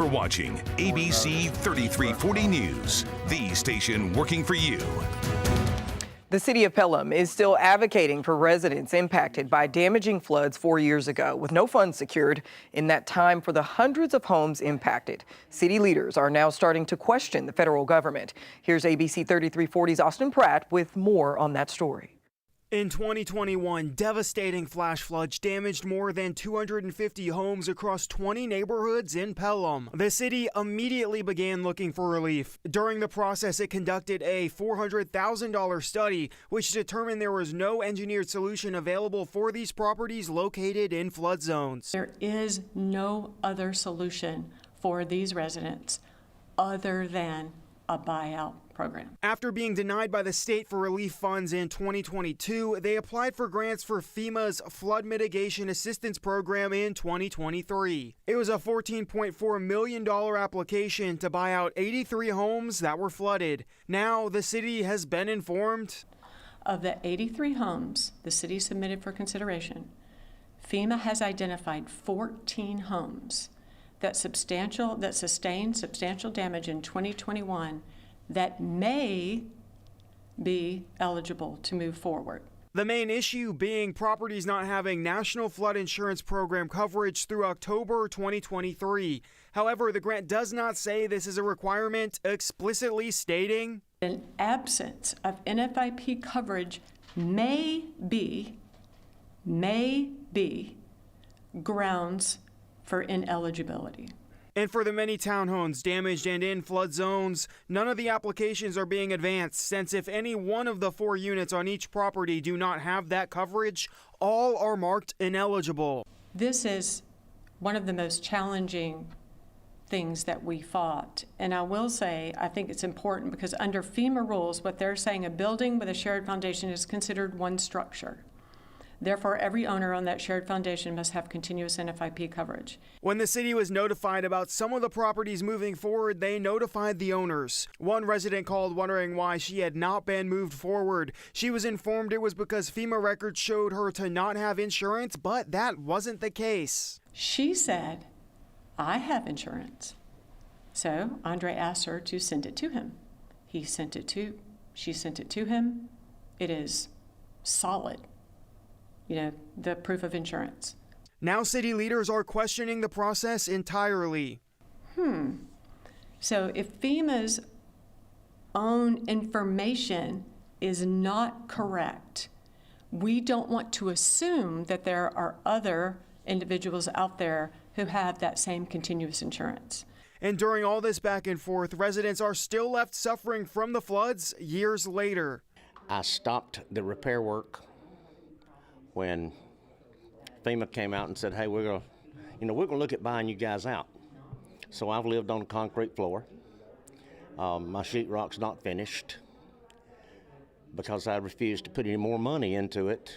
We're watching ABC 3340 News, the station working for you. The city of Pelham is still advocating for residents impacted by damaging floods 4 years ago, with no funds secured in that time for the hundreds of homes impacted. City leaders are now starting to question the federal government. Here's ABC 3340's Austin Pratt with more on that story. In 2021, devastating flash floods damaged more than 250 homes across 20 neighborhoods in Pelham. The city immediately began looking for relief. During the process, it conducted a $400,000 study, which determined there was no engineered solution available for these properties located in flood zones. There is no other solution for these residents other than a buyout program. After being denied by the state for relief funds in 2022, they applied for grants for FEMA's Flood Mitigation Assistance Program in 2023. It was a $14.4 million application to buy out 83 homes that were flooded. Now the city has been informed. Of the 83 homes the city submitted for consideration, FEMA has identified 14 homes that sustained substantial damage in 2021 that may be eligible to move forward. The main issue being properties not having National Flood Insurance Program coverage through October 2023. However, the grant does not say this is a requirement, explicitly stating, an absence of NFIP coverage may be grounds for ineligibility. And for the many townhomes damaged and in flood zones, none of the applications are being advanced, since if any one of the 4 units on each property do not have that coverage, all are marked ineligible. This is one of the most challenging things that we fought. And I will say, I think it's important because under FEMA rules, what they're saying, a building with a shared foundation is considered one structure. Therefore, every owner on that shared foundation must have continuous NFIP coverage. When the city was notified about some of the properties moving forward, they notified the owners. One resident called wondering why she had not been moved forward. She was informed it was because FEMA records showed her to not have insurance, but that wasn't the case. She said, I have insurance. So Andre asked her to send it to him. She sent it to him. It is solid. The proof of insurance. Now city leaders are questioning the process entirely. So if FEMA's own information is not correct, we don't want to assume that there are other individuals out there who have that same continuous insurance. And during all this back and forth, residents are still left suffering from the floods years later. I stopped the repair work when FEMA came out and said, hey, we're gonna look at buying you guys out. So I've lived on a concrete floor. My sheetrock's not finished because I refused to put any more money into it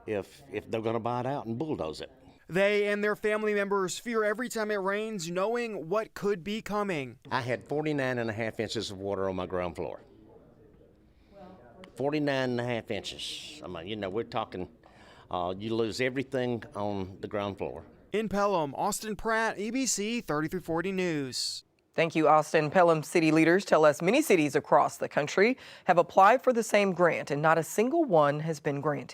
if they're gonna buy it out and bulldoze it. They and their family members fear every time it rains, knowing what could be coming. I had 49.5 inches of water on my ground floor. 49.5 inches. I mean, we're talking, you lose everything on the ground floor. In Pelham, Austin Pratt, ABC 3340 News. Thank you, Austin. Pelham city leaders tell us many cities across the country have applied for the same grant, and not a single one has been granted.